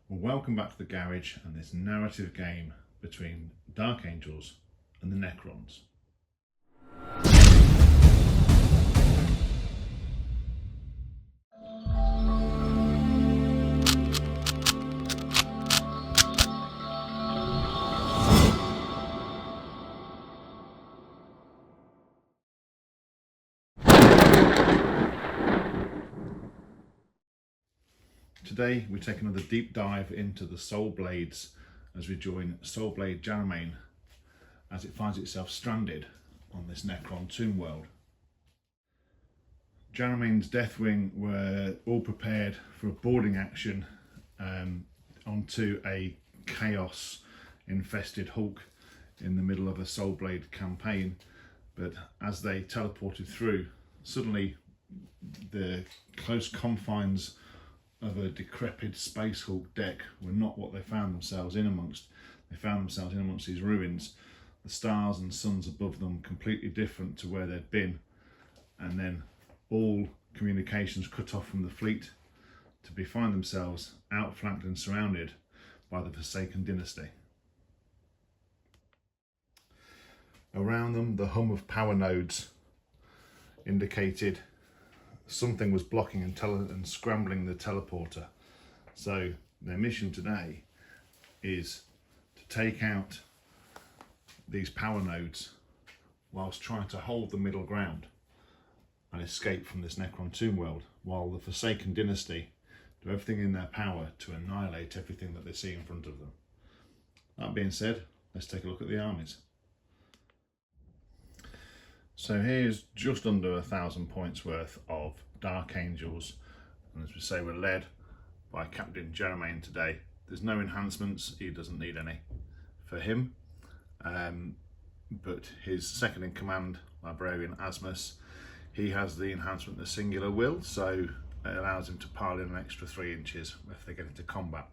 Well, welcome back to the garage and this narrative game between Dark Angels and the Necrons. Today we take another deep dive into the Solblades as we join Solblade Jeremane as it finds itself stranded on this Necron tomb world. Jeremane's Deathwing were all prepared for a boarding action onto a chaos infested hulk in the middle of a Solblade campaign, but as they teleported through, suddenly the close confines of a decrepit space hulk deck were not what they found themselves in amongst. They found themselves in amongst these ruins, the stars and suns above them completely different to where they'd been, and then all communications cut off from the fleet to find themselves outflanked and surrounded by the Forsaken Dynasty. Around them, the hum of power nodes indicated something was blocking and scrambling the teleporter. So their mission today is to take out these power nodes whilst trying to hold the middle ground and escape from this Necron tomb world, while the Forsaken Dynasty do everything in their power to annihilate everything that they see in front of them. That being said, let's take a look at the armies. So here's just under 1,000 points worth of Dark Angels, and as we say, we're led by Captain Jeremane today. There's no enhancements, he doesn't need any for him, but his second in command, Librarian Asmus, he has the enhancement the Singular Will, so it allows him to pile in an extra 3 inches if they get into combat.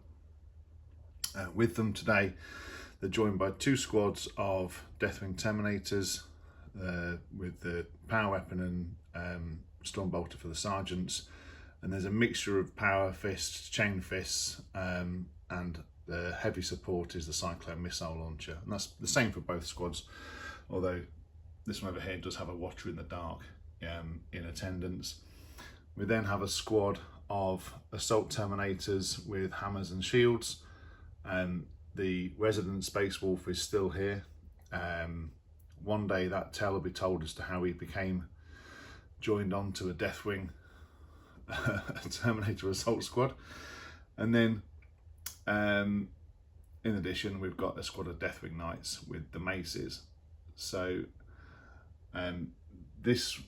With them today, they're joined by 2 squads of Deathwing Terminators, with the power weapon and Stormbolter for the sergeants, and there's a mixture of power fists, chain fists, and the heavy support is the Cyclone missile launcher, and that's the same for both squads, although this one over here does have a Watcher in the Dark in attendance. We then have a squad of Assault Terminators with hammers and shields, and the resident Space Wolf is still here. One day that tale will be told as to how he became joined on to a Deathwing Terminator Assault Squad. And then in addition, we've got a squad of Deathwing Knights with the maces. So this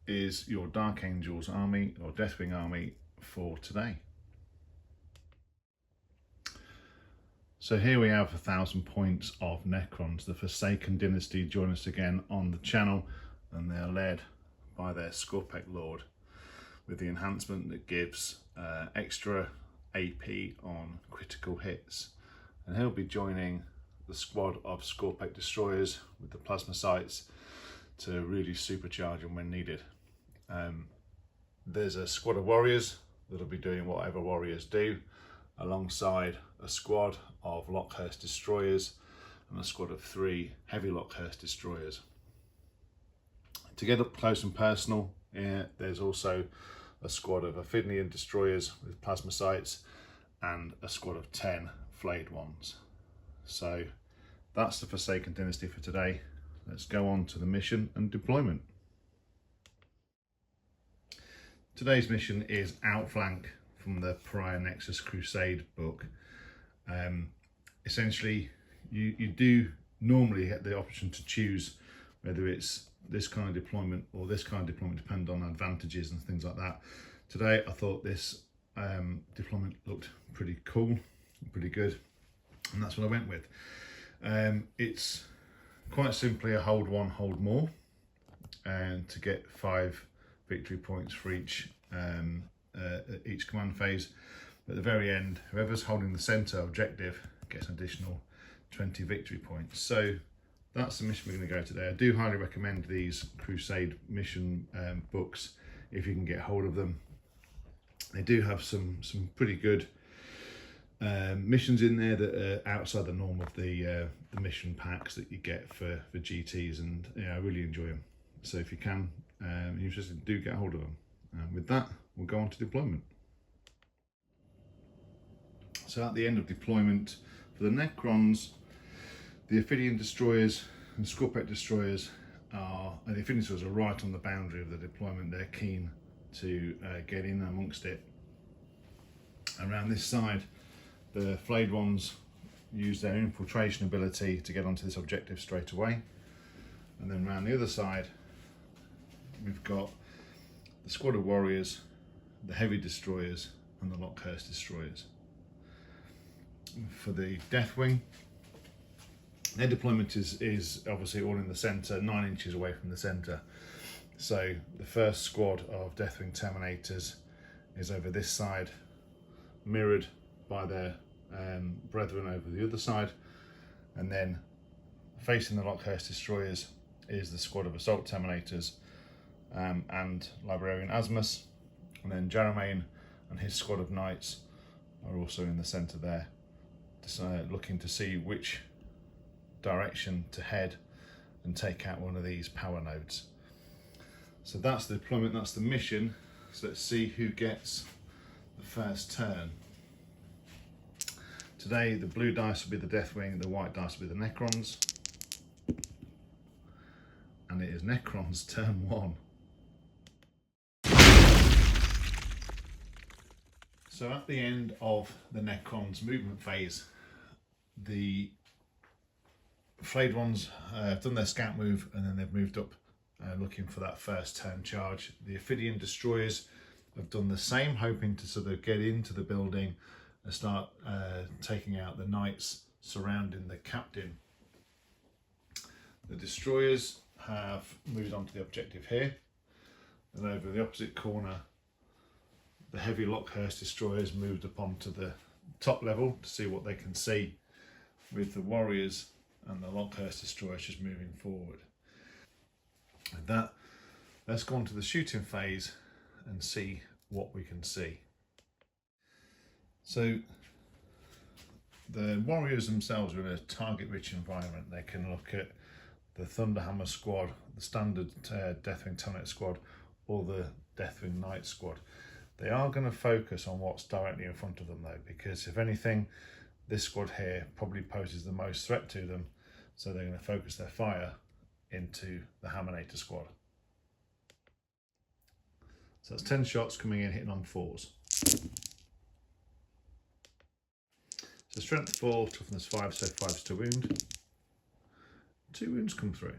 is your Dark Angels army or Deathwing army for today. So here we have 1,000 points of Necrons. The Forsaken Dynasty join us again on the channel, and they're led by their Scorpec Lord with the enhancement that gives extra AP on critical hits. And he'll be joining the squad of Scorpec Destroyers with the plasma sights to really supercharge them when needed. There's a squad of warriors that'll be doing whatever warriors do, alongside a squad of Lockhurst Destroyers and a squad of 3 heavy Lockhurst Destroyers. To get up close and personal, there's also a squad of Aphidnian Destroyers with plasma sights and a squad of 10 flayed ones. So that's the Forsaken Dynasty for today. Let's go on to the mission and deployment. Today's mission is Outflank from the Pariah Nexus Crusade book. Essentially, you do normally get the option to choose whether it's this kind of deployment or this kind of deployment, depending on advantages and things like that. Today, I thought this deployment looked pretty cool, pretty good, and that's what I went with. It's quite simply a hold one, hold more, and to get 5 victory points for each command phase. At the very end, whoever's holding the center objective gets an additional 20 victory points. So that's the mission we're going to go today. I do highly recommend these Crusade mission books if you can get hold of them. They do have some pretty good missions in there that are outside the norm of the mission packs that you get for GTs, and yeah, I really enjoy them. So if you can, you're interested, do get hold of them. With that, we'll go on to deployment. So at the end of deployment for the Necrons, the Ophidian destroyers and Scorpet destroyers and the Ophidian destroyers are right on the boundary of the deployment. They're keen to get in amongst it. Around this side, the flayed ones use their infiltration ability to get onto this objective straight away. And then around the other side, we've got the squad of warriors, the heavy destroyers, and the Lockhurst destroyers. For the Deathwing, their deployment is obviously all in the centre, 9 inches away from the centre. So the first squad of Deathwing Terminators is over this side, mirrored by their brethren over the other side, and then facing the Lockhurst destroyers is the squad of Assault Terminators and Librarian Asmus, and then Jeremane and his squad of Knights are also in the centre there, just looking to see which direction to head and take out one of these power nodes. So that's the deployment, that's the mission. So let's see who gets the first turn. Today the blue dice will be the Deathwing, the white dice will be the Necrons. And it is Necrons turn 1. So at the end of the Necrons movement phase, the flayed ones have done their scout move, and then they've moved up looking for that first turn charge. The Ophidian destroyers have done the same, hoping to sort of get into the building and start taking out the knights surrounding the captain. The destroyers have moved on to the objective here, and over the opposite corner the heavy Lockhurst destroyers moved up onto the top level to see what they can see, with the warriors and the Lockhurst destroyers just moving forward. With that, let's go on to the shooting phase and see what we can see. So the warriors themselves are in a target-rich environment. They can look at the Thunderhammer squad, the standard Deathwing Terminator squad, or the Deathwing Knight squad. They are going to focus on what's directly in front of them though, because if anything, this squad here probably poses the most threat to them, so they're going to focus their fire into the Hammernator squad. So that's 10 shots coming in, hitting on 4s. So strength 4, toughness 5, so 5's to wound. 2 wounds come through.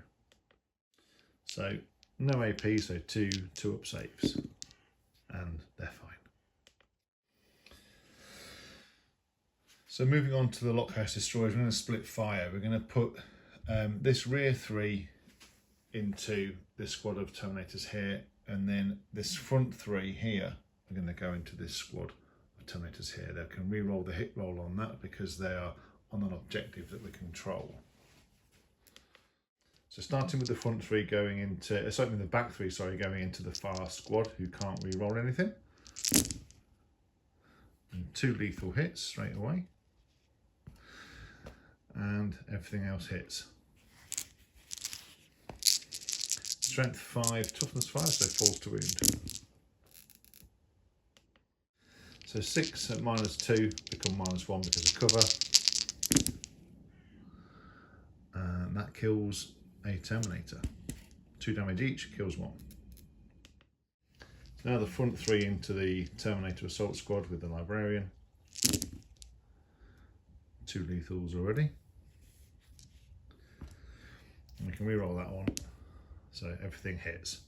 So no AP, so 2 up saves. And they're fine. So moving on to the Lockhurst destroyers, we're going to split fire. We're going to put this rear 3 into this squad of Terminators here, and then this front 3 here are going to go into this squad of Terminators here. They can re-roll the hit roll on that because they are on an objective that we control. So starting with the front 3 going into, certainly the back 3, sorry, going into the far squad who can't re-roll anything. And 2 lethal hits straight away. And everything else hits. Strength 5, toughness 5, so 4's to wound. So 6 at -2 become -1 because of cover. And that kills a Terminator. 2 damage each, kills 1. Now the front 3 into the Terminator Assault Squad with the Librarian. 2 lethals already. And we can re-roll that one, so everything hits.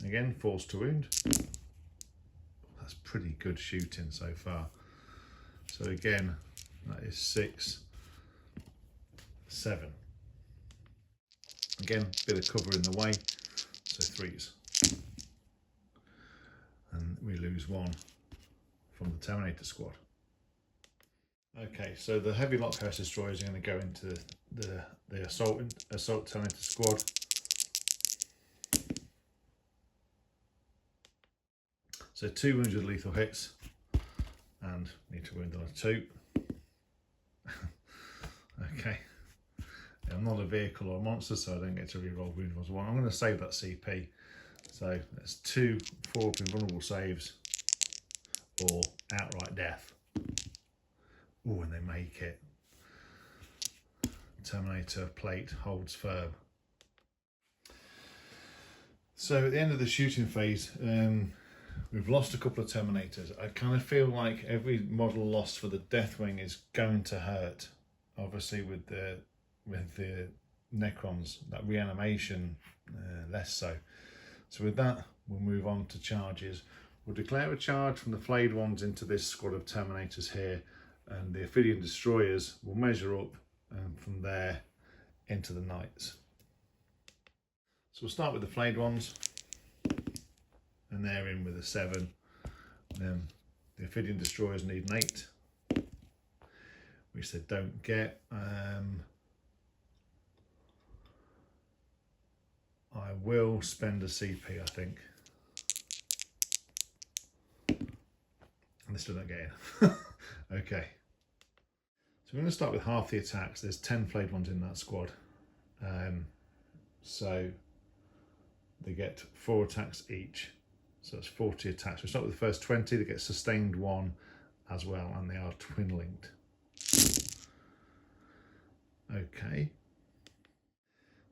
Again, 4's to wound. That's pretty good shooting so far. So again, that is 6, 7. Again, bit of cover in the way, so 3s. And we lose 1 from the Terminator squad. Okay, so the heavy Lockhurst destroyers are going to go into the assault Terminator squad. So 2 wounds with lethal hits and and need to wound another 2. Okay, I'm not a vehicle or a monster, so I don't get to reroll wound as well. I'm going to save that CP. So that's 2 4-up invulnerable saves or outright death. Oh, and they make it. Terminator plate holds firm. So at the end of the shooting phase, we've lost a couple of Terminators. I kind of feel like every model lost for the Deathwing is going to hurt. Obviously with the Necrons, that reanimation, less so. So with that, we'll move on to charges. We'll declare a charge from the flayed ones into this squad of Terminators here, and the Ophidian Destroyers will measure up from there into the Knights. So we'll start with the flayed ones, and they're in with a 7. Then the Ophidian Destroyers need an 8, which they don't get. I will spend a CP, I think. And they still don't get in. Okay. So we're going to start with half the attacks. There's 10 flayed ones in that squad. So they get 4 attacks each. So that's 40 attacks. We start with the first 20. They get sustained 1 as well, and they are twin linked. Okay.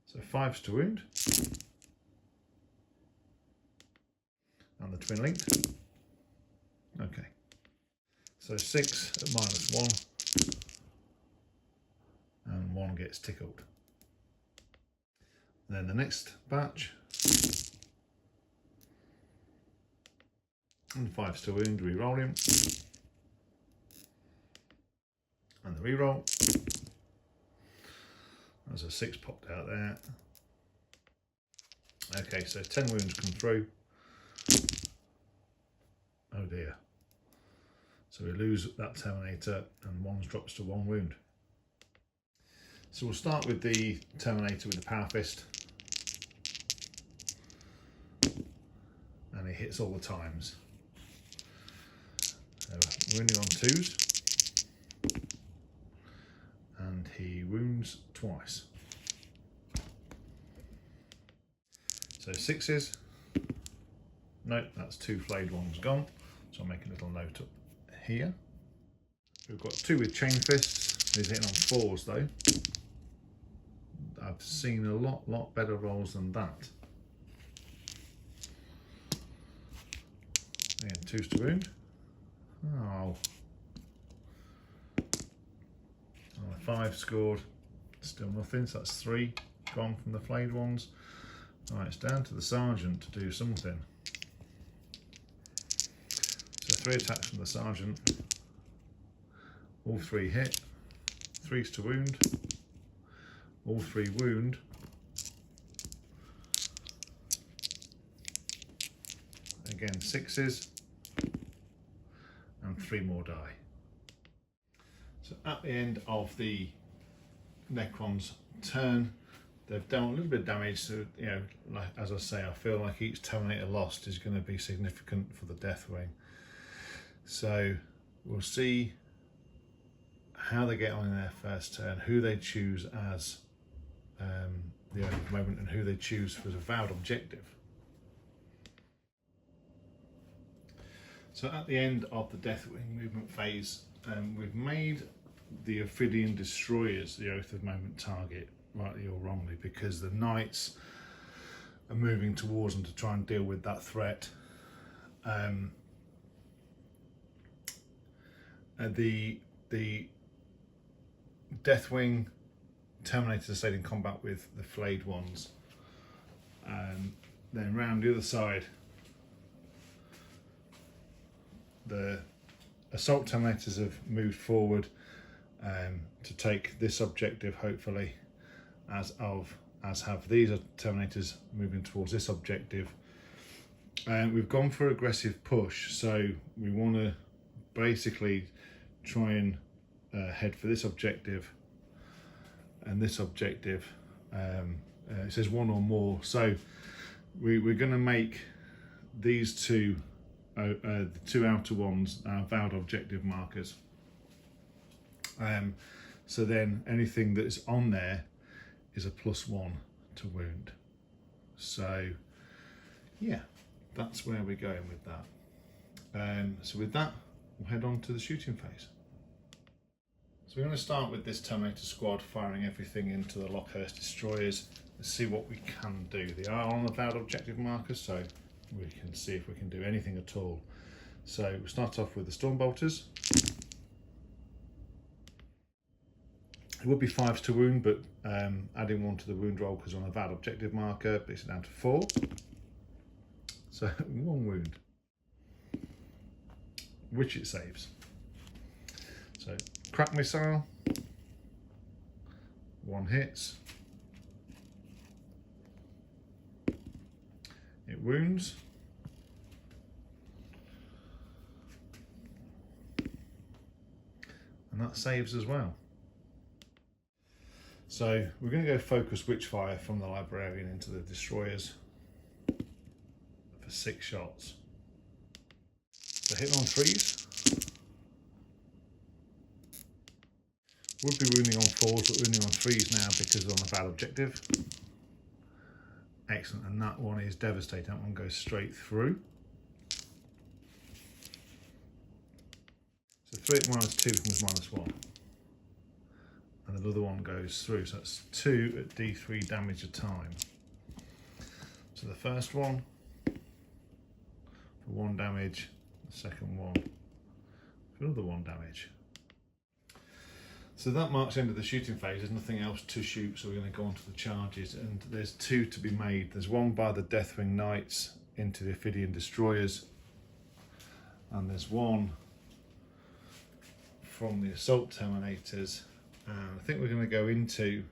So 5's to wound. And the twin linked. Okay. So 6 at -1. And 1 gets tickled. And then the next batch. And 5's to wound, re-roll him. And the re-roll. There's a 6 popped out there. Okay, so 10 wounds come through. Oh dear. So we lose that Terminator and 1 drops to 1 wound. So we'll start with the Terminator with the Power Fist. And he hits all the times. So wounding on 2s. And he wounds twice. So 6s. Nope, that's 2 flayed ones gone. So I'll make a little note up here. We've got 2 with chain fists. He's hitting on 4s though. I've seen a lot better rolls than that. Again, 2's to wound. Oh. And a 5 scored. Still nothing, so that's 3 gone from the flayed ones. Right, it's down to the sergeant to do something. So 3 attacks from the sergeant. All 3 hit. 3's to wound. All 3 wound. Again, 6s. And 3 more die. So at the end of the Necron's turn, they've done a little bit of damage. So, you know, like, as I say, I feel like each Terminator lost is going to be significant for the Deathwing. So we'll see how they get on in their first turn, who they choose as the owner of the moment, and who they choose for the vowed objective. So at the end of the Deathwing movement phase, we've made the Ophidian Destroyers the Oath of Moment target, rightly or wrongly, because the Knights are moving towards them to try and deal with that threat. The Deathwing Terminator stayed in combat with the flayed ones. Then round the other side, the Assault Terminators have moved forward to take this objective, hopefully, as have these Terminators moving towards this objective. We've gone for aggressive push, so we want to basically try and head for this objective and this objective. It says 1 or more, so we're going to make these 2 the two outer ones are vowed objective markers. So then anything that's on there is a +1 to wound. So yeah, that's where we're going with that. So with that, we'll head on to the shooting phase. So we're going to start with this Terminator squad firing everything into the Lockhurst destroyers. Let's see what we can do. They are on the vowed objective markers, so we can see if we can do anything at all. So we'll start off with the Stormbolters. It would be 5s to wound, but adding 1 to the wound roll because on a vowed objective marker brings it down to 4. So 1 wound, which it saves. So crack missile, 1 hits, it wounds, and that saves as well. So we're going to go focus Witchfire from the Librarian into the destroyers for 6 shots. So hitting on 3s. Would be wounding on 4s, but wounding on 3s now because on the bad objective. Excellent, and that one is devastating. That one goes straight through. So 3 at -2 becomes -1. And another one goes through, so that's 2 at D3 damage a time. So the first one for 1 damage, the second one for another 1 damage. So that marks the end of the shooting phase. There's nothing else to shoot, so we're going to go on to the charges, and there's 2 to be made. There's 1 by the Deathwing Knights into the Ophidian Destroyers, and there's 1 from the Assault Terminators, and I think we're going to go into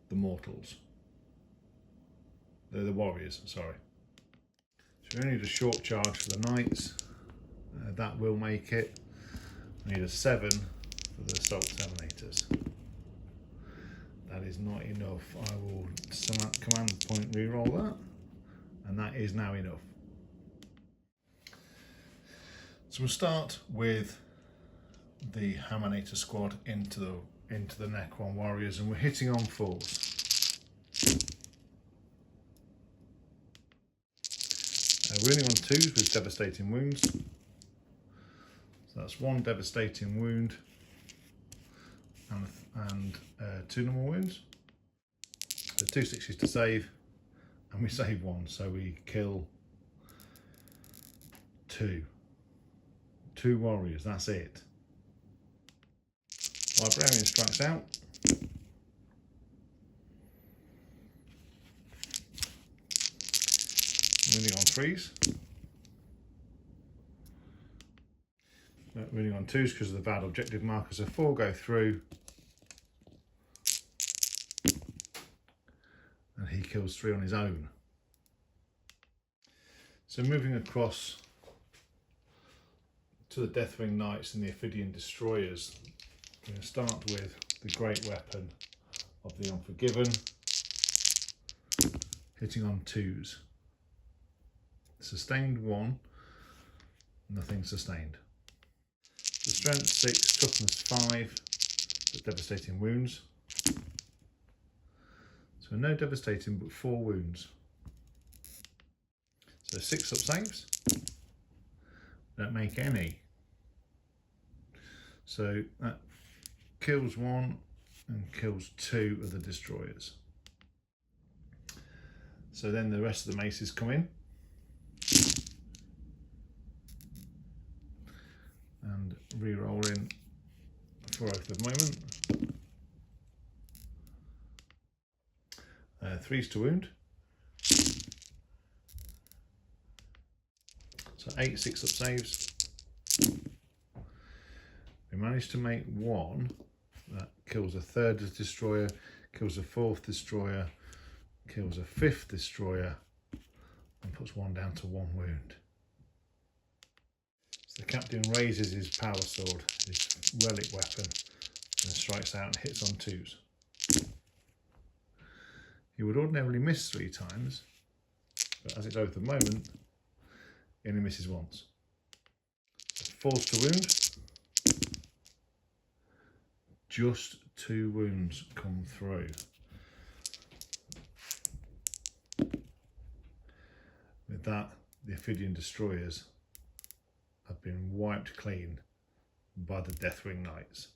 the Mortals. They're the Warriors, sorry. So we only need a short charge for the Knights. That will make it. We need a 7 for the Assault Terminators. That is not enough. I will command point reroll that, and that is now enough. So we'll start with the Terminator squad into the Necron Warriors, and we're hitting on 4s. Wounding on 2s with devastating wounds. So that's 1 devastating wound and 2 normal wounds. So 2 6s to save, and we save 1, so we kill 2 warriors. That's it. Librarian strikes out. Wounding on 3s. Wounding on 2s because of the bad objective markers. So 4 go through. And he kills 3 on his own. So moving across to the Deathwing Knights and the Ophidian Destroyers, we're going to start with the great weapon of the Unforgiven, hitting on 2s. Sustained 1, nothing sustained. The strength 6, toughness 5, but devastating wounds. So no devastating, but 4 wounds. So 6 up saves. Don't make any. So that kills 1 and kills 2 of the destroyers. So then the rest of the maces come in. And re-roll in for oath of moment. 3s to wound. So 8 6 up saves. We managed to make 1 that kills a 3rd destroyer, kills a 4th destroyer, kills a 5th destroyer, and puts 1 down to 1 wound. So the captain raises his power sword, his relic weapon, and strikes out and hits on 2s. He would ordinarily miss 3 times, but as it's oath of moment, He only misses once. Falls to wound. Just 2 wounds come through. With that, the Ophidian destroyers have been wiped clean by the Deathwing Knights.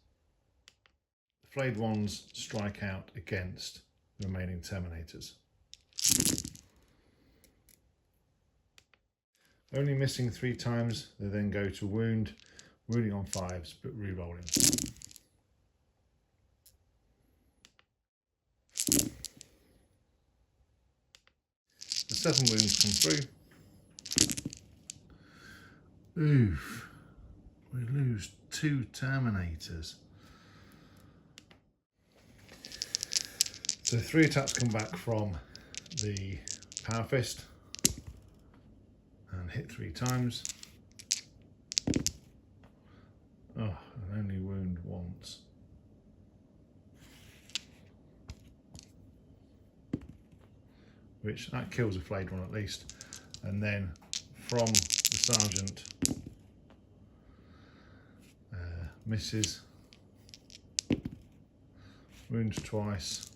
The flayed ones strike out against the remaining Terminators. Only missing 3 times, they then go to wound, wounding on 5s but re-rolling. The 7 wounds come through. Oof, we lose 2 Terminators. So 3 attacks come back from the Power Fist and hit 3 times. Oh, and only wound once. Which that kills a flayed one at least. And then from the Sergeant, misses, wounds twice,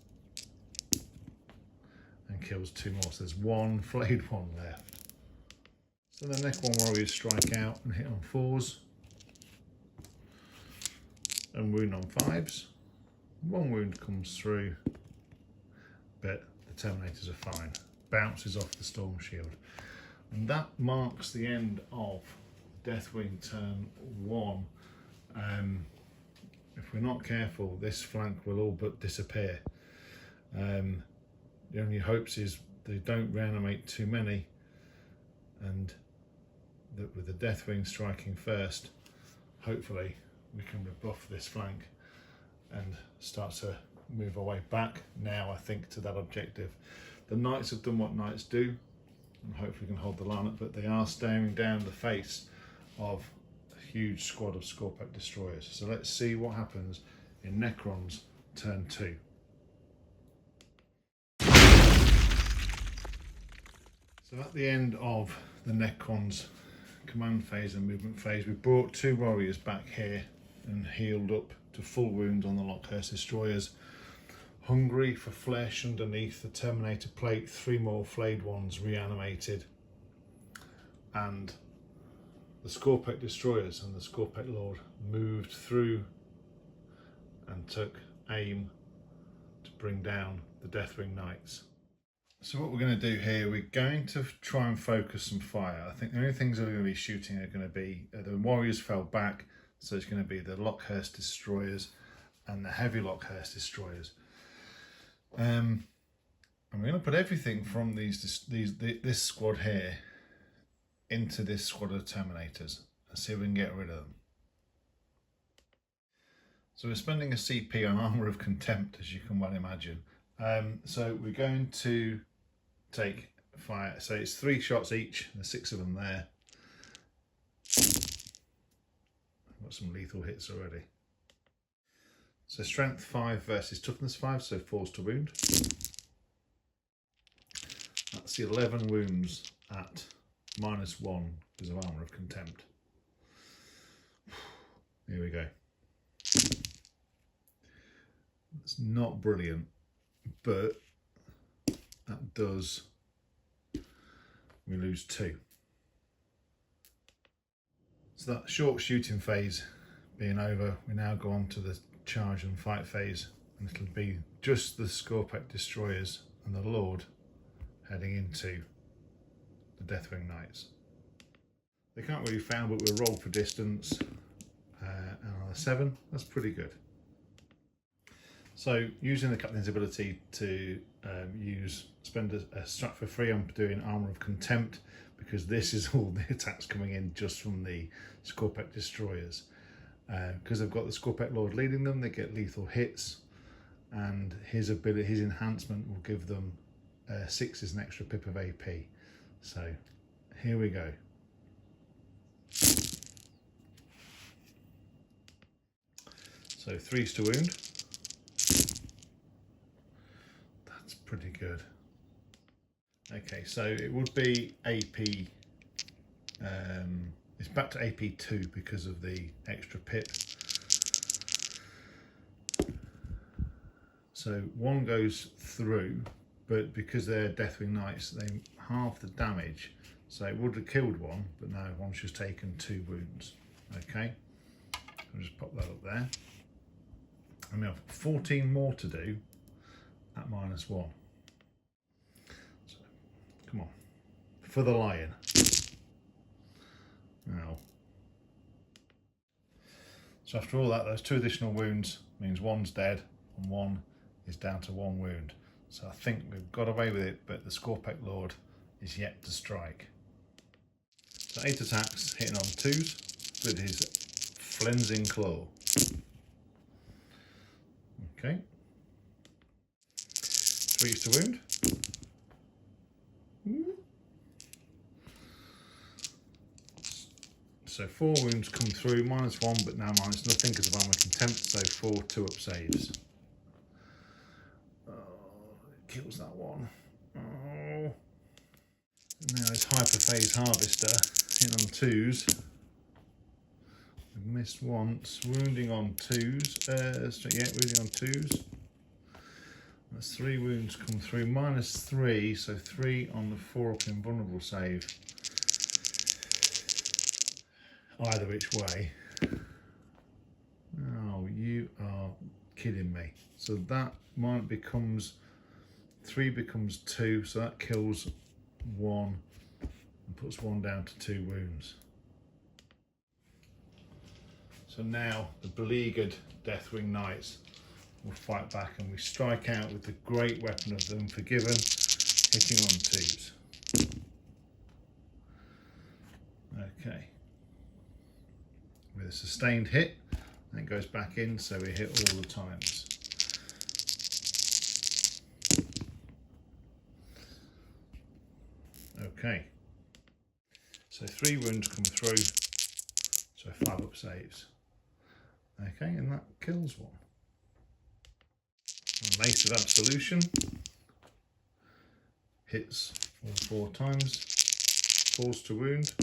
and kills 2 more. So there's 1 flayed one left. So the Necron warriors strike out and hit on 4s and wound on 5s. 1 wound comes through, but the Terminators are fine. Bounces off the Storm Shield. And that marks the end of Deathwing turn 1. If we're not careful, this flank will all but disappear. The only hopes is they don't reanimate too many, and that with the Deathwing striking first, hopefully we can rebuff this flank and start to move our way back now, I think, to that objective. The Knights have done what Knights do, and hopefully can hold the line up, but they are staring down the face of a huge squad of Scorpec destroyers. So let's see what happens in Necrons turn 2. So at the end of the Necrons command phase and movement phase, we brought 2 warriors back here and healed up to full wounds on the Lockhurst destroyers. Hungry for flesh underneath the Terminator plate, 3 more flayed ones reanimated, and the Scorpec destroyers and the Scorpec Lord moved through and took aim to bring down the Deathwing Knights. So what we're going to do here, we're going to try and focus some fire. I think the only things we're going to be shooting are going to be, the warriors fell back, so it's going to be the Lockhurst destroyers and the heavy Lockhurst destroyers. And we're going to put everything from this squad here into this squad of Terminators and see if we can get rid of them. So we're spending a CP on Armour of Contempt, as you can well imagine. So we're going to take fire. So it's 3 shots each. There's 6 of them there. I've got some lethal hits already. So strength 5 versus toughness 5, so 4s to wound. That's the 11 wounds at -1 because of Armour of Contempt. Here we go. It's not brilliant, but that does, we lose 2. So that short shooting phase being over, we now go on to the charge and fight phase, and it'll be just the Scorpec destroyers and the Lord heading into the Deathwing Knights. They can't really foul, but we'll roll for distance, and on a 7, that's pretty good. So using the captain's ability to spend a strat for free, I'm doing Armour of Contempt, because this is all the attacks coming in just from the Scorpec destroyers. Because they've got the Scorpec Lord leading them, they get lethal hits, and his enhancement will give them 6 as an extra pip of AP. So here we go. So 3s to wound. That's pretty good. Okay, so it would be AP It's back to AP2 because of the extra pip. So one goes through, but because they're Deathwing Knights, they halve the damage. So it would have killed one, but now one's just taken 2 wounds. Okay, I'll just pop that up there. And we have 14 more to do at -1. So, come on, for the lion. Now, so after all that, those 2 additional wounds means one's dead and one is down to 1 wound. So I think we've got away with it, but the Scorpec Lord is yet to strike. So 8 attacks, hitting on 2s with his Flensing Claw. Okay. 3s to wound. So 4 wounds come through, -1, but now minus nothing because of armor contempt, so 4 2-up saves. Oh, it kills that one. Oh. Now it's Hyperphase Harvester, hitting on 2s. We've missed once, wounding on 2s. Yeah, wounding on 2s. That's 3 wounds come through, -3, so 3 on the 4-up invulnerable save. Either which way. Oh, you are kidding me. So that might becomes 3 becomes 2, so that kills 1 and puts 1 down to 2 wounds. So now the beleaguered Deathwing Knights will fight back, and we strike out with the great weapon of the Unforgiven, hitting on 2s. Okay. With a sustained hit, and it goes back in, so we hit all the times. Okay. So 3 wounds come through, so 5-up saves. Okay, and that kills 1. And Mace of Absolution hits all 4 times, 4s to wound,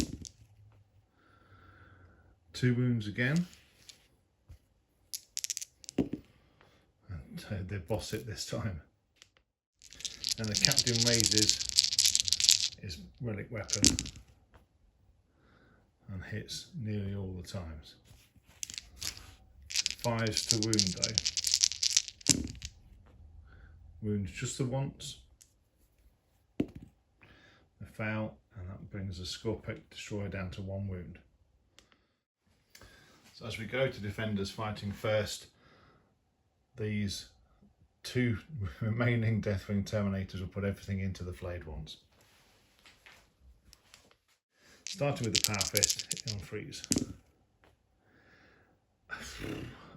2 wounds again, and they boss it this time. And the Captain raises his relic weapon and hits nearly all the times. 5s to wound though. Wounds just the once. A foul, and that brings the Scorpec Destroyer down to 1 wound. So as we go to defenders fighting first, these 2 remaining Deathwing Terminators will put everything into the flayed ones. Starting with the Power Fist, hitting on 3s.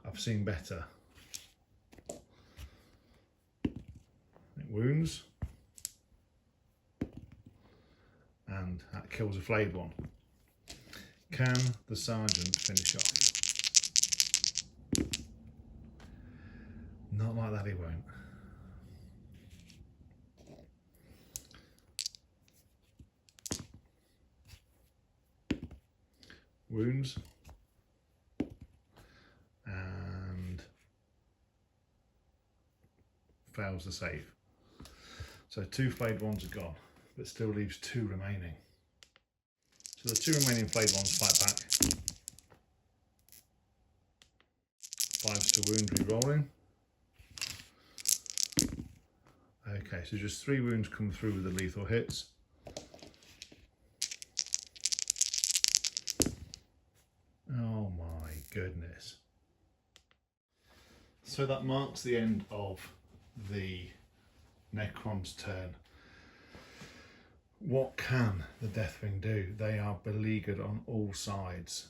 I've seen better. It wounds. And that kills a flayed one. Can the Sergeant finish off? Not like that, he won't. Wounds. And fails the save. So 2 flayed ones are gone, but still leaves 2 remaining. So the 2 remaining flayed ones fight back. 5s to wound, re-rolling. Okay, so just 3 wounds come through with the lethal hits. Oh my goodness. So that marks the end of the Necron's turn. What can the Deathwing do? They are beleaguered on all sides.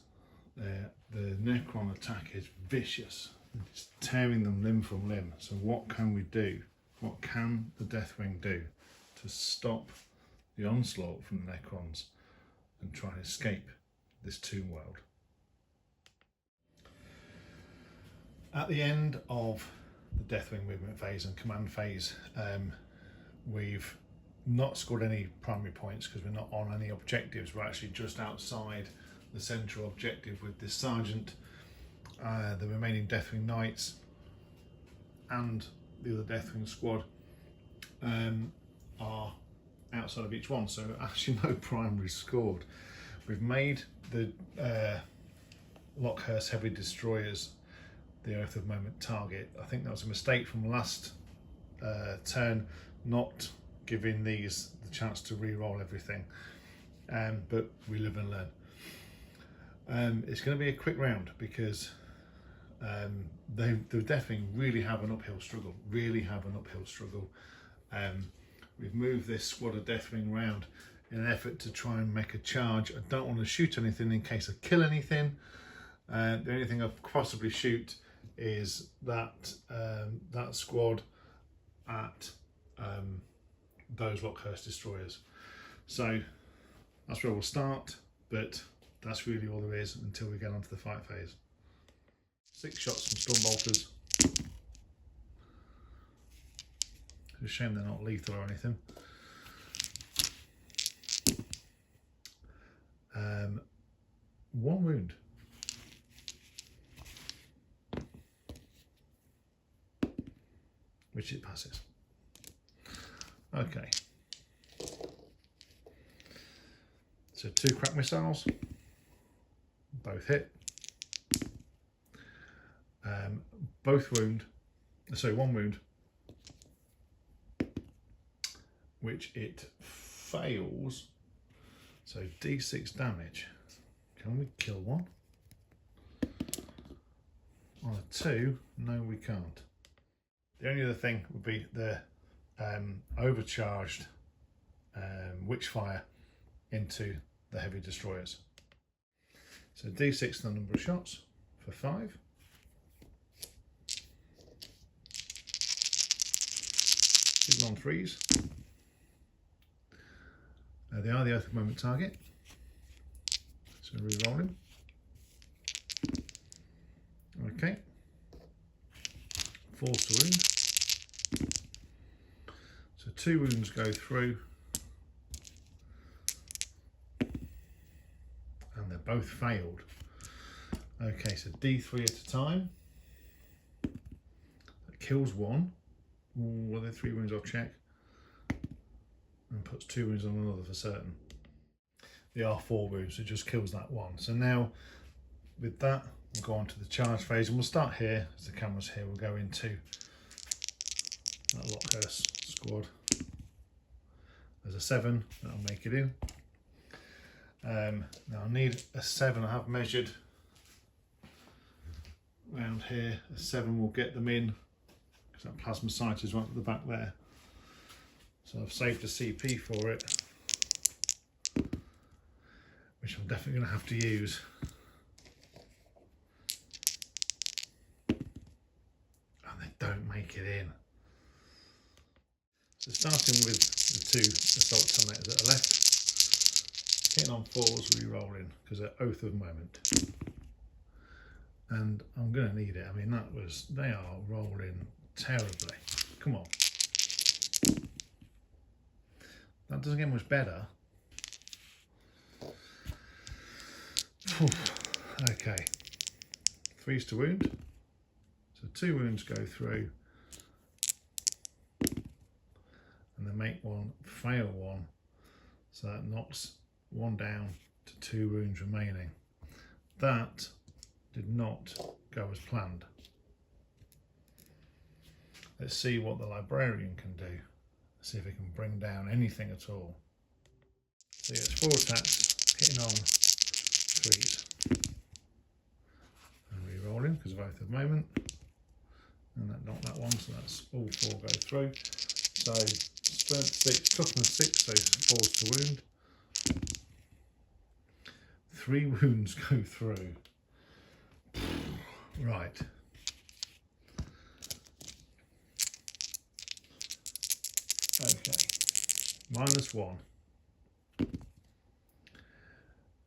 The Necron attack is vicious. It's tearing them limb from limb. So what can we do? What can the Deathwing do to stop the onslaught from the Necrons and try and escape this tomb world? At the end of the Deathwing movement phase and command phase, we've not scored any primary points because we're not on any objectives. We're actually just outside the central objective with this sergeant, the remaining Deathwing Knights and the other Deathwing squad are outside of each one, so actually no primaries scored. We've made the Lockhurst heavy destroyers the Oath of Moment target. I think that was a mistake from last turn, not giving these the chance to re-roll everything, but we live and learn. It's going to be a quick round because the Deathwing really have an uphill struggle. We've moved this squad of Deathwing round in an effort to try and make a charge. I don't want to shoot anything in case I kill anything. The only thing I possibly shoot is that that squad at those Lockhurst destroyers. So that's where we'll start, but that's really all there is until we get onto the fight phase. 6 shots from Stormbolters. It's a shame they're not lethal or anything. 1 wound. Which it passes. Okay. So 2 crack missiles. Both hit. Both wound. Sorry, 1 wound. Which it fails. So D6 damage. Can we kill 1? On a 2, no we can't. The only other thing would be the overcharged Witchfire into the heavy destroyers. So D6 the number of shots for 5. Shooting on 3s. They are the Oath of Moment target. So re-rolling. Okay. 4 to wound. So 2 wounds go through. And they're both failed. Okay, so D3 at a time. That kills 1. Well, they're 3 wounds, I'll check. And puts 2 wounds on another for certain. They are 4 wounds, so it just kills that 1. So now, with that, we'll go on to the charge phase, and we'll start here, as the camera's here, we'll go into that Lockhurst squad. There's a 7, that'll make it in. Now I need a 7, I have measured around here, a 7 will get them in, because that plasma sight is right at the back there. So I've saved a CP for it, which I'm definitely going to have to use. And they don't make it in. So starting with the 2 assault tornadoes that are left, hitting on 4s, re-rolling, because they're Oath of Moment. And I'm going to need it. I mean, they are rolling terribly. Come on. That doesn't get much better. Okay, 3s to wound. So 2 wounds go through. And they make 1, fail 1. So that knocks 1 down to 2 wounds remaining. That did not go as planned. Let's see what the Librarian can do. See if it can bring down anything at all. So it's 4 attacks, hitting on 3s. And re-rolling because of Oath of Moment. And that knocked that 1, so that's all 4 go through. So strength 6, toughness 6, so 4s to wound. 3 wounds go through. Right. Okay. -1.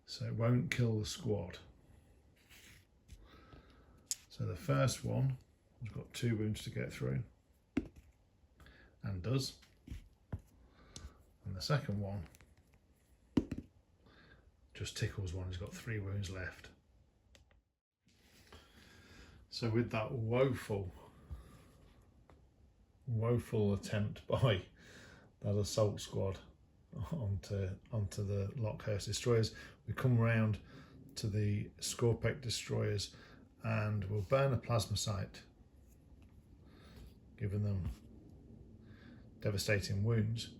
So it won't kill the squad. So the first one has got 2 wounds to get through. And does. the second one just tickles one. He's got 3 wounds left. So with that woeful attempt by that assault squad onto the Lockhurst destroyers, we come round to the Scorpec destroyers and we'll burn a plasma site, giving them devastating wounds,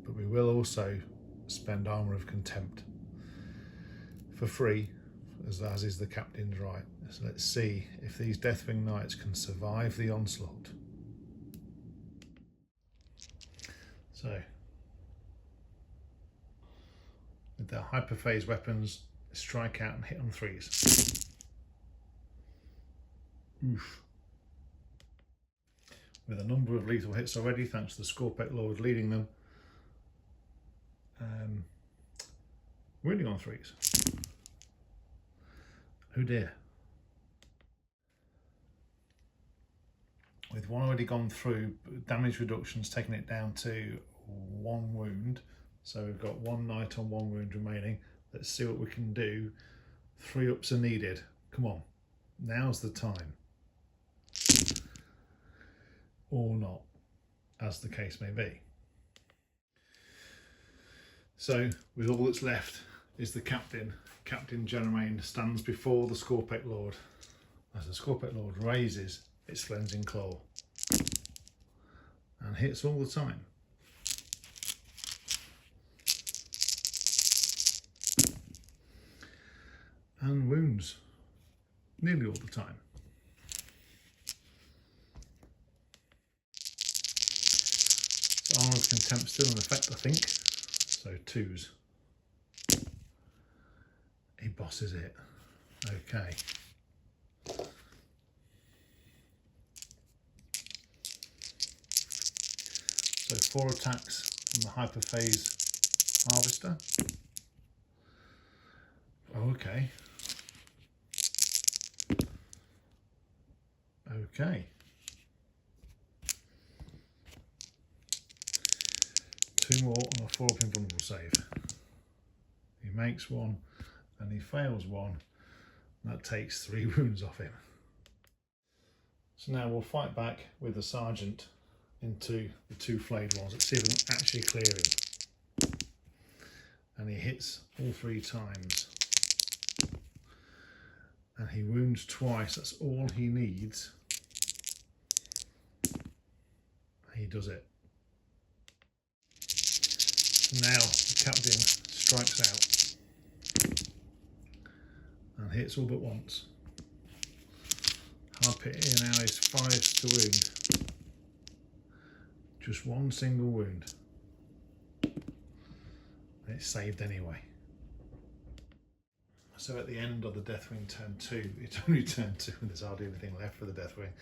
but we will also spend Armour of Contempt for free, as is the captain's right. So let's see if these Deathwing Knights can survive the onslaught. So with their hyperphase weapons, strike out and hit on 3s. Oof. With a number of lethal hits already, thanks to the Scorpec Lord leading them. Wounding on 3s. Oh dear. With one already gone through, damage reductions taking it down to 1 wound. So we've got 1 knight on 1 wound remaining. Let's see what we can do. 3 ups are needed. Come on, now's the time. Or not, as the case may be. So with all that's left is the captain. Captain Jeremane stands before the Scorpec Lord as the Scorpec Lord raises its cleansing claw and hits all the time. And wounds nearly all the time. So Armour of Contempt still in effect, I think. So 2s. He bosses it. Okay. So 4 attacks on the hyperphase harvester. Okay. Okay. 2 more on a 4-up invulnerable save. He makes 1 and he fails 1. That takes 3 wounds off him. So now we'll fight back with the sergeant into the 2 flayed ones. Let's see if we can actually clear him. And he hits all 3 times. And he wounds twice. That's all he needs. He does it. Now the captain strikes out and hits all but once. Hard pit here now is 5 to wound. Just 1 single wound. It's saved anyway. So at the end of the Deathwing turn 2, it's only turn 2 and there's hardly anything left for the Deathwing.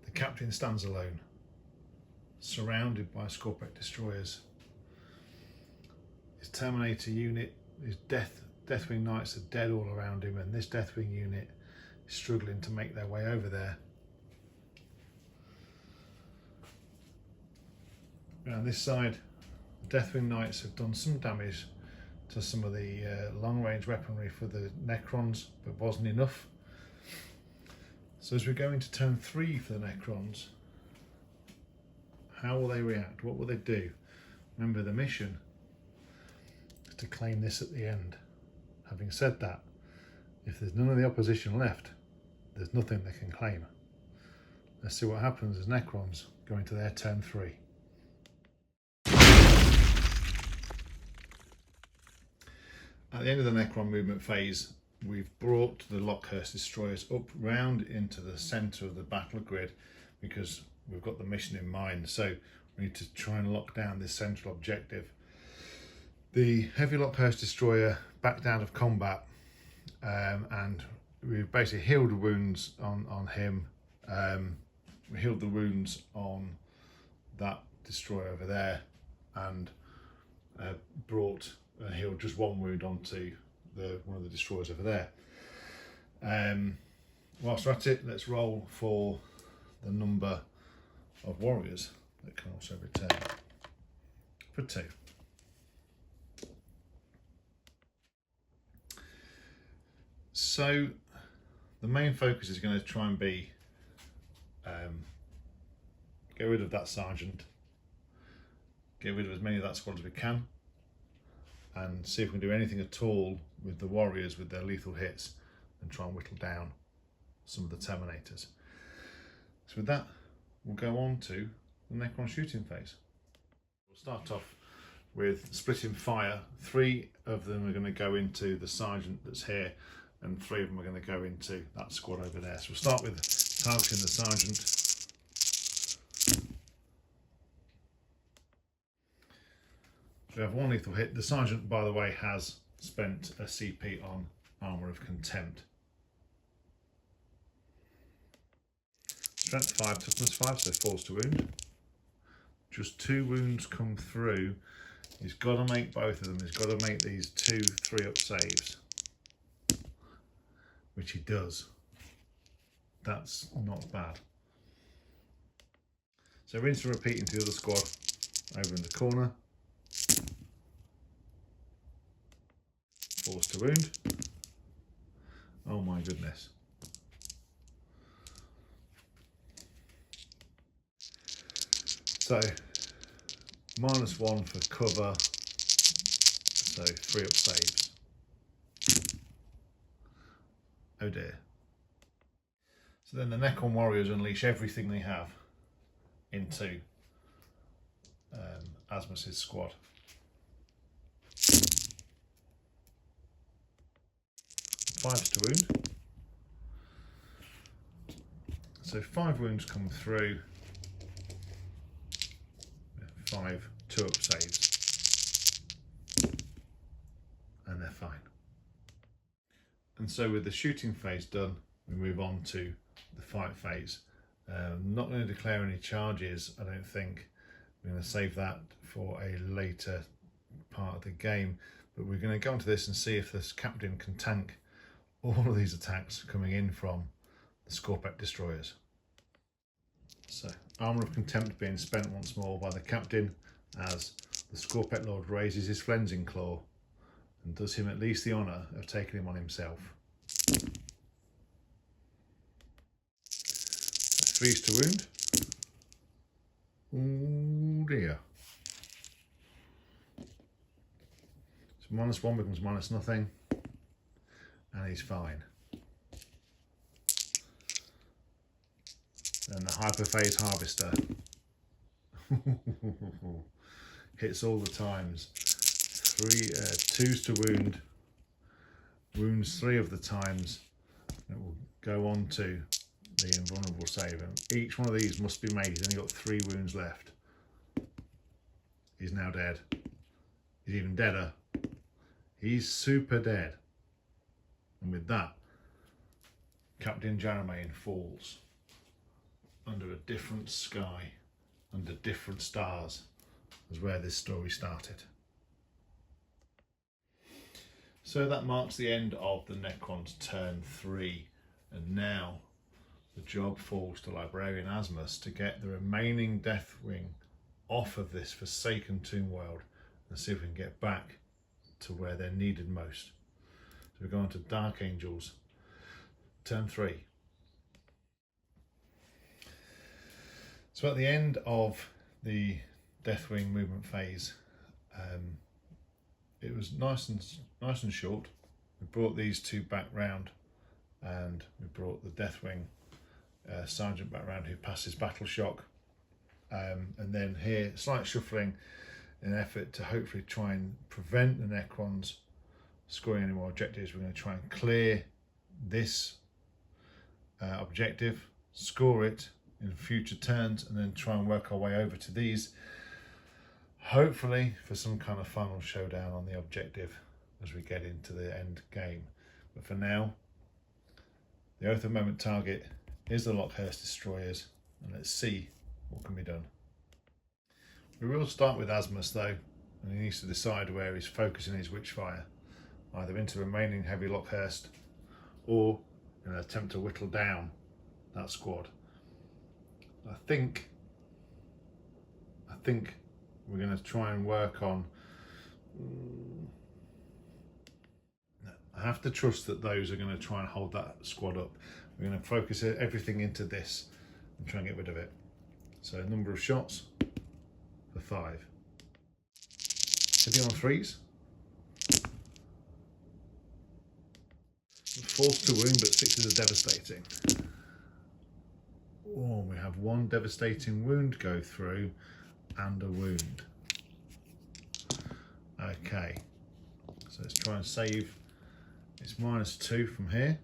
The captain stands alone, surrounded by Scorpec destroyers. His Terminator unit, his Deathwing Knights are dead all around him, and this Deathwing unit is struggling to make their way over there. Around this side, the Deathwing Knights have done some damage to some of the long-range weaponry for the Necrons, but wasn't enough. So as we go into turn 3 for the Necrons, how will they react? What will they do? Remember, the mission is to claim this at the end. Having said that, if there's none of the opposition left, there's nothing they can claim. Let's see what happens as Necrons go into their turn 3. At the end of the Necron movement phase, we've brought the Lockhurst destroyers up round into the centre of the battle grid because we've got the mission in mind. So we need to try and lock down this central objective. The heavy Lockhurst destroyer backed out of combat, and we've basically healed the wounds on him. We healed the wounds on that destroyer over there, and brought and healed just 1 wound onto one of the destroyers over there. Whilst we're at it, let's roll for the number of warriors that can also return for 2. So the main focus is going to try and be get rid of that sergeant, get rid of as many of that squad as we can, and see if we can do anything at all with the warriors with their lethal hits and try and whittle down some of the Terminators. So with that, we'll go on to the Necron shooting phase. We'll start off with splitting fire. 3 of them are going to go into the sergeant that's here, and 3 of them are going to go into that squad over there. So we'll start with targeting the sergeant. We have 1 lethal hit. The sergeant, by the way, has spent a CP on Armour of Contempt. Strength 5, toughness 5, so falls to wound. Just 2 wounds come through. He's got to make both of them. He's got to make these 2 3-up saves, which he does. That's not bad. So rinse and repeat into the other squad over in the corner. Force to wound. Oh my goodness. So -1 for cover, so 3-up saves. Oh dear. So then the Necron warriors unleash everything they have into Asmus's squad. Fives to wound. So 5 wounds come through. 5 2-up saves. And they're fine. And so with the shooting phase done, we move on to the fight phase. Not going to declare any charges, I don't think. We're going to save that for a later part of the game. But we're going to go into this and see if this captain can tank all of these attacks coming in from the Scorpet destroyers. So, Armour of Contempt being spent once more by the captain as the Scorpet Lord raises his Flensing Claw and does him at least the honour of taking him on himself. 3s to wound. Oh dear. So -1 becomes -0, and he's fine. And the Hyperphase Harvester hits all the times. 2s to wound, wounds 3 of the times. It will go on to the invulnerable save, and each one of these must be made. He's only got 3 wounds left. He's now dead. He's even deader. He's super dead. And with that, Captain Jeremane falls under a different sky, under different stars, is where this story started. So that marks the end of the Necron's turn 3, and now the job falls to Librarian Asmus to get the remaining Deathwing off of this forsaken tomb world and see if we can get back to where they're needed most. So we're going to Dark Angels, turn 3. So at the end of the Deathwing movement phase, it was nice and short. We brought these 2 back round, and we brought the Deathwing sergeant back round who passes battle shock, and then here slight shuffling in an effort to hopefully try and prevent the Necrons scoring any more objectives. We're going to try and clear this objective, score it in future turns, and then try and work our way over to these, hopefully for some kind of final showdown on the objective as we get into the end game. But for now, the Oath of Moment target is the Lockhurst destroyers, and let's see what can be done. We will start with Asmus though, and he needs to decide where he's focusing his Witchfire, either into the remaining heavy Lockhurst or in an attempt to whittle down that squad. I think we're going to try and work on. I have to trust that those are going to try and hold that squad up. We're going to focus everything into this and try and get rid of it. So number of shots for 5. Hitting on 3s. Forced to wound, but 6s are devastating. Oh, we have 1 devastating wound go through and a wound. Okay, so let's try and save. It's -2 from here,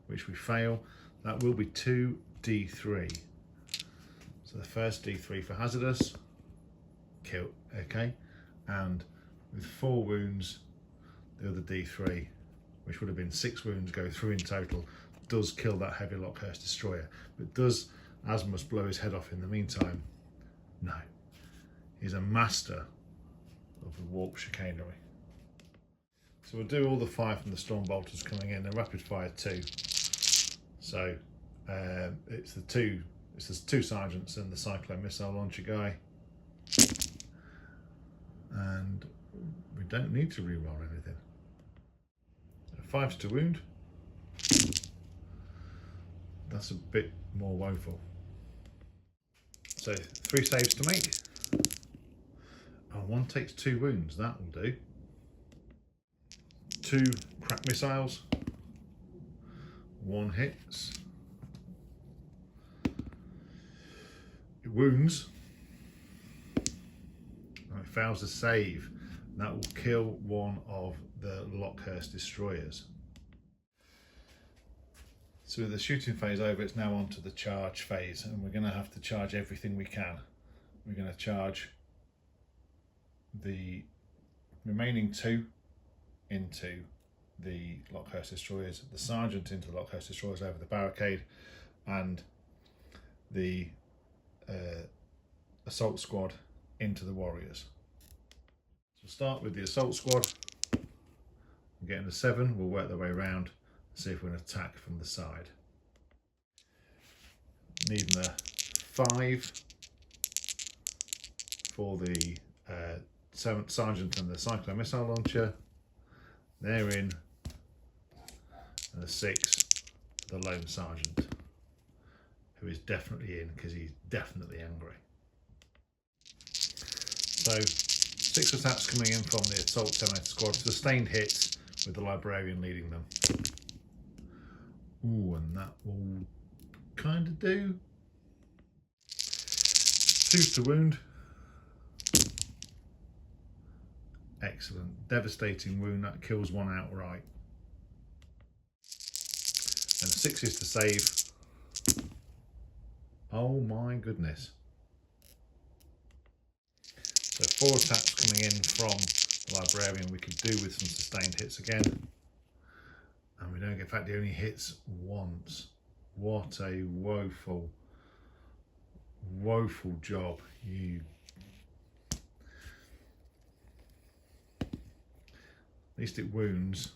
which we fail. That will be 2 D3. So the first D3 for hazardous, kill, okay, and with 4 wounds, the other D3, which would have been 6 wounds go through in total, does kill that heavy Lockhurst destroyer. But does Asmus blow his head off in the meantime? No. He's a master of the warp chicanery. So we'll do all the fire from the storm bolters coming in, and rapid fire 2. So it's the two sergeants and the cyclone missile launcher guy, and we don't need to re-roll anything. 5s to wound. That's a bit more woeful. So 3 saves to make. Oh, 1 takes 2 wounds. That will do. 2 crack missiles. 1 hits. It wounds. And it fails to save. That will kill 1 of the Lockhurst destroyers. So with the shooting phase over, it's now on to the charge phase, and we're going to have to charge everything we can. We're going to charge the remaining 2 into the Lockhurst destroyers, the sergeant into the Lockhurst destroyers over the barricade, and the assault squad into the warriors. So start with the assault squad. We're getting a 7, we'll work the way around and see if we can attack from the side. Needing a 5 for the sergeant and the cyclone missile launcher. They're in. And a 6 for the lone sergeant, who is definitely in because he's definitely angry. So 6 attacks coming in from the assault Terminator squad, sustained hits with the librarian leading them. Ooh, and that will kind of do. 2s to wound. Excellent. Devastating wound, that kills 1 outright. And 6s to save. Oh my goodness. So 4 attacks coming in from the librarian we could do with some sustained hits again. And we don't get, in fact, he only hits once. What a woeful job. At least it wounds.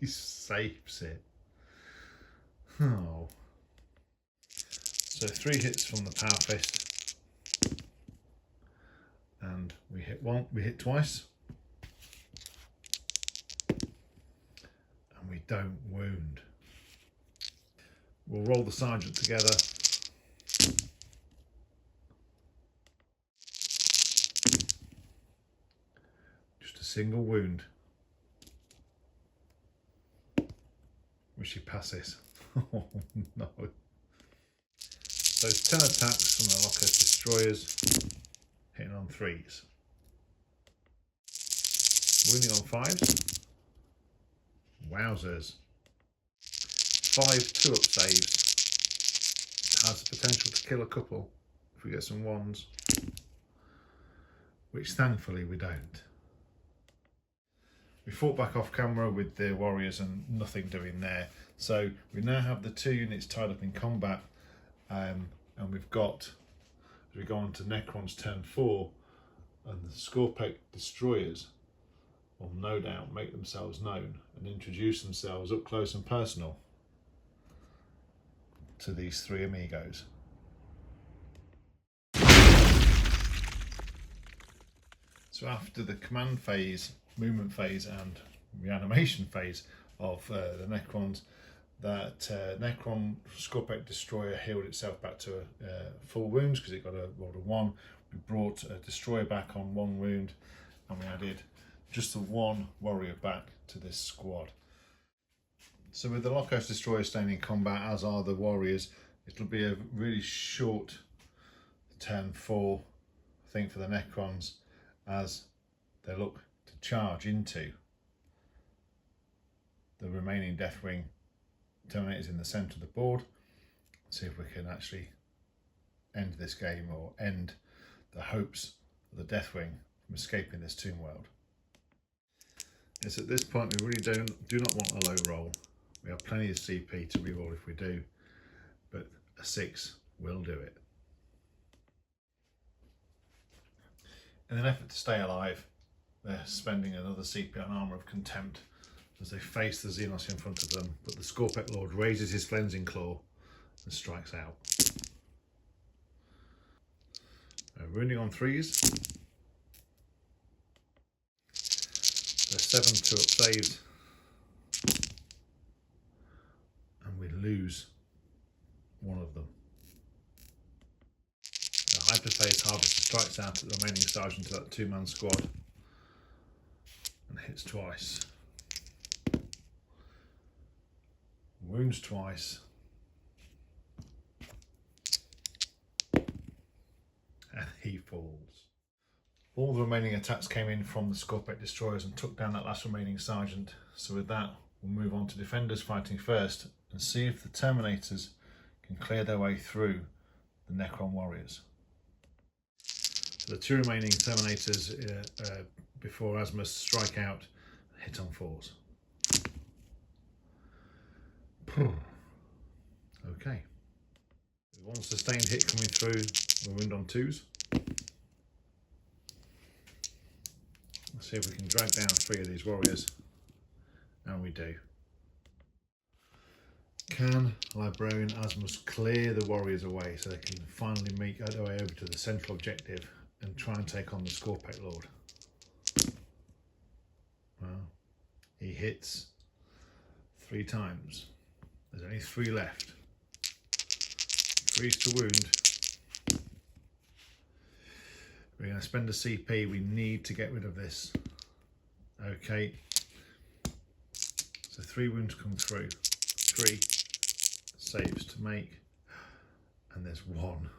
He saves it. Oh. So 3 hits from the power fist. And we hit twice. And we don't wound. We'll roll the sergeant together. Just a single wound. Which he passes. Oh no. So 10 attacks from the Lockhurst destroyers, hitting on 3s. Wounding on 5s. Wowzers. 5 2-up saves. Has the potential to kill a couple if we get some 1s. Which thankfully we don't. We fought back off camera with the warriors and nothing doing there. So we now have the 2 units tied up in combat, and we've got, as we go on to Necron's turn 4, and the Scorpec destroyers will no doubt make themselves known and introduce themselves up close and personal to these three amigos. So after the command phase, movement phase and reanimation phase of the Necrons, that Necron Scorpec Destroyer healed itself back to full wounds because it got a roll of 1. We brought a Destroyer back on 1 wound, and we added just the 1 warrior back to this squad. So with the Lockhouse Destroyer staying in combat, as are the warriors, it'll be a really short turn 4, I think, for the Necrons, as they look to charge into the remaining Deathwing Terminators in the centre of the board. See if we can actually end this game, or end the hopes of the Deathwing from escaping this tomb world. Yes, at this point we really do not want a low roll. We have plenty of CP to reroll if we do, but a 6 will do it. In an effort to stay alive, they're spending another CP on Armour of Contempt as they face the Xenos in front of them, but the Scorpec Lord raises his Flensing Claw and strikes out. Wounding on 3s. They're 7 2-up saves, and we lose one of them. The Hyperphase Harvester strikes out at the remaining sergeant of that 2-man squad and hits twice. Wounds twice. And he falls. All the remaining attacks came in from the Scorpec Destroyers and took down that last remaining sergeant. So with that, we'll move on to defenders fighting first and see if the Terminators can clear their way through the Necron warriors. So the 2 remaining Terminators before Asmus strike out and hit on 4s. Okay. With 1 sustained hit coming through, we'll wound on 2s. Let's see if we can drag down 3 of these warriors. And we do. Can Librarian Asmus clear the warriors away so they can finally make their way over to the central objective and try and take on the Scorpec Lord? Well, he hits 3 times. There's only 3 left. 3's to wound. We're going to spend a CP. We need to get rid of this. Okay. So 3 wounds come through. 3 saves to make. And there's 1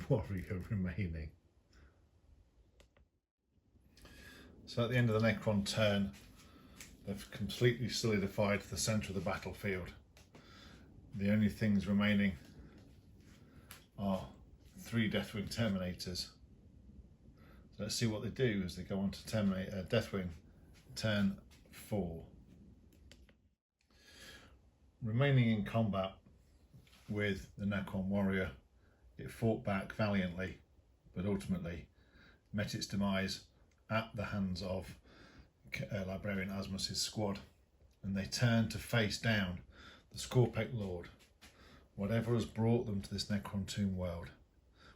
warrior remaining. So at the end of the Necron turn, they've completely solidified the centre of the battlefield. The only things remaining are 3 Deathwing Terminators. So let's see what they do as they go on to Deathwing turn 4. Remaining in combat with the Necron warrior, it fought back valiantly, but ultimately met its demise at the hands of Librarian Asmus's squad, and they turned to face down the Scorpec Lord. Whatever has brought them to this Necron tomb world,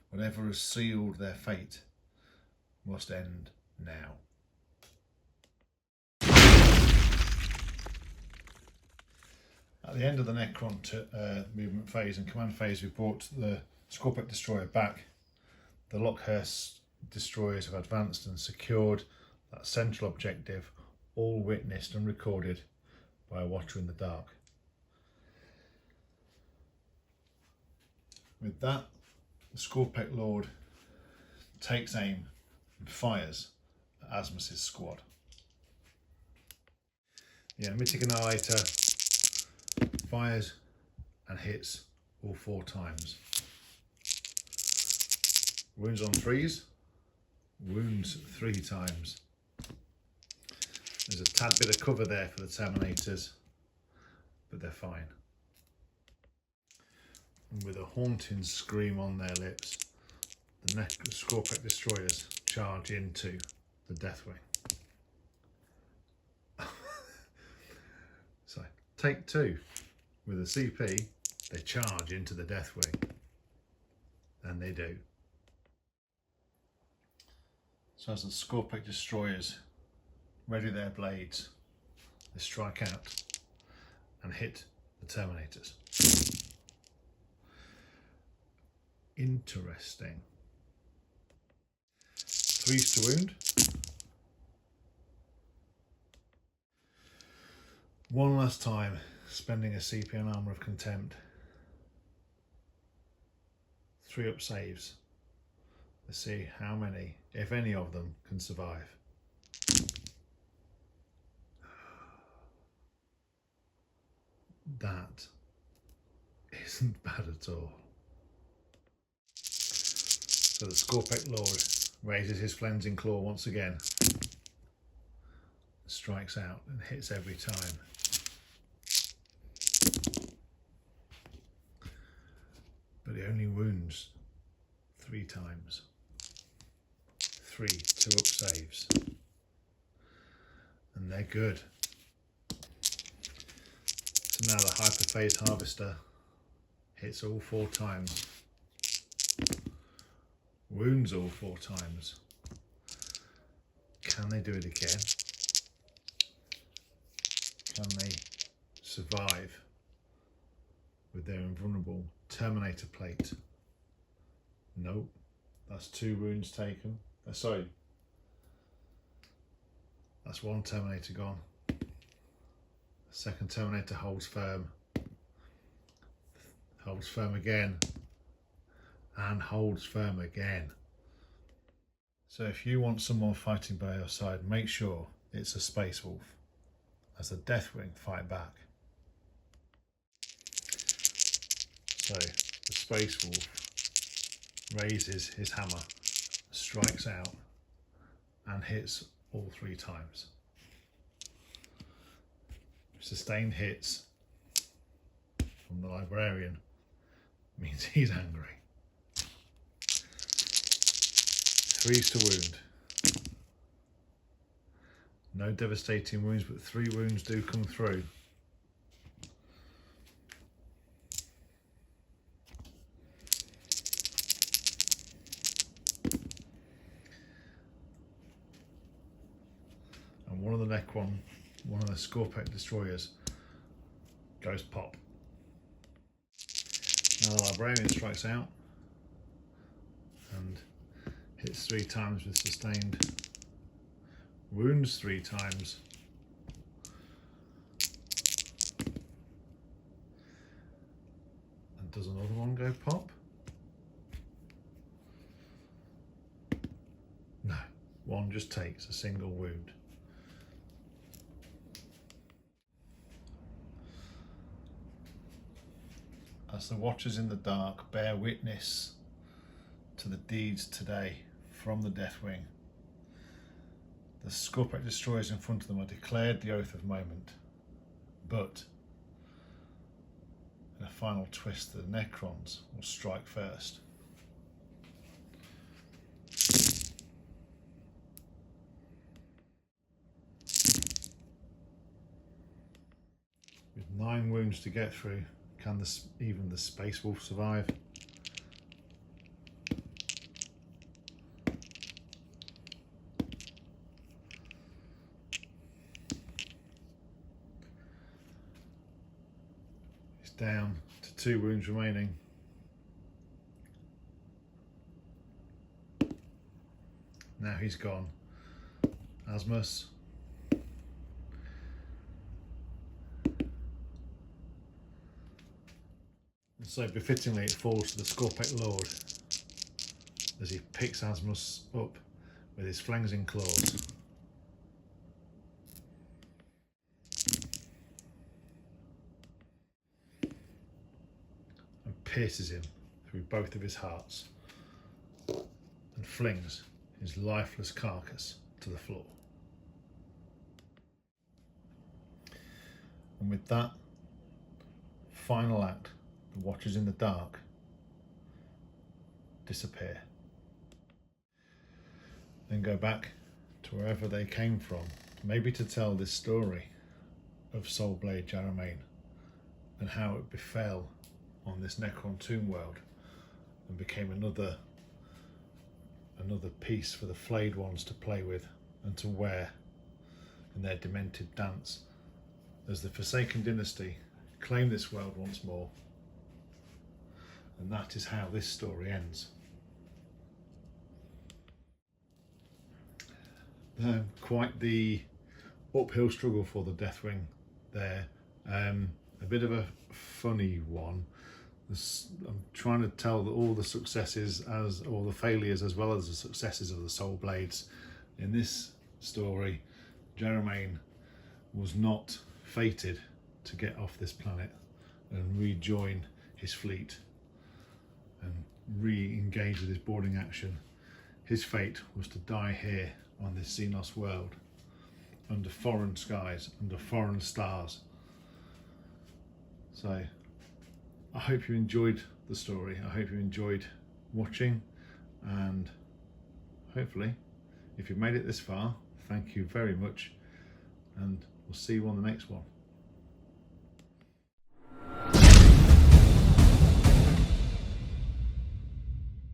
whatever has sealed their fate, must end now. At the end of the Necron movement phase and command phase, we brought the Scorpec Destroyer back. The Lockhouse Destroyers have advanced and secured that central objective, all witnessed and recorded by a Watcher in the Dark. With that, the Scorpec Lord takes aim and fires at Asmus's squad. The Mythic Annihilator fires and hits all 4 times. Wounds on 3s, wounds 3 times. There's a tad bit of cover there for the Terminators, but they're fine. And with a haunting scream on their lips, the Scorpec Destroyers charge into the Deathwing. Take two. With a CP, they charge into the Deathwing. And they do. So as the Scorpic destroyers ready their blades, they strike out and hit the Terminators. Interesting. 3s to wound. One last time, spending a CP on Armour of Contempt. 3 up saves. Let's see how many, if any of them, can survive. That isn't bad at all. So the Scorpic Lord raises his flensing claw once again, strikes out and hits every time. But he only wounds 3 times. 3 2-up saves. And they're good. So now the Hyperphase Harvester hits all 4 times. Wounds all 4 times. Can they do it again? Can they survive with their invulnerable Terminator plate? Nope. That's 2 wounds taken. Sorry. That's 1 Terminator gone. The second Terminator holds firm. Holds firm again. And holds firm again. So if you want someone fighting by your side, make sure it's a Space Wolf, as the Deathwing fight back. So the Space Wolf raises his hammer, strikes out and hits all 3 times. Sustained hits from the Librarian means he's angry. 3s to wound. No devastating wounds, but 3 wounds do come through. And one of the Necron, one of the Scorpic destroyers, goes pop. Now the Librarian strikes out and hits 3 times with sustained, wounds 3 times, and does another one go pop? No, one just takes a single wound. As the Watchers in the Dark bear witness to the deeds today from the Deathwing, the Scorpic destroyers in front of them are declared the Oath of Moment, but in a final twist, the Necrons will strike first. With 9 wounds to get through, can even the Space Wolf survive? Down to 2 wounds remaining. Now he's gone. Asmus. And so befittingly it falls to the Scorpic Lord as he picks Asmus up with his flensing claws. Pierces him through both of his hearts and flings his lifeless carcass to the floor. And with that final act, the Watchers in the Dark disappear and go back to wherever they came from, maybe to tell this story of Solblade Jeremane. and how it befell on this Necron tomb world and became another piece for the flayed ones to play with and to wear in their demented dance as the Forsaken dynasty claim this world once more. And that is how this story ends. Quite the uphill struggle for the Deathwing there. A bit of a funny one. I'm trying to tell all the successes or the failures as well as the successes of the Solblades. In this story, Jeremane was not fated to get off this planet and rejoin his fleet and re-engage with his boarding action. His fate was to die here on this Xenos world, under foreign skies, under foreign stars. So I hope you enjoyed the story. I hope you enjoyed watching, and hopefully if you've made it this far, thank you very much, and we'll see you on the next one.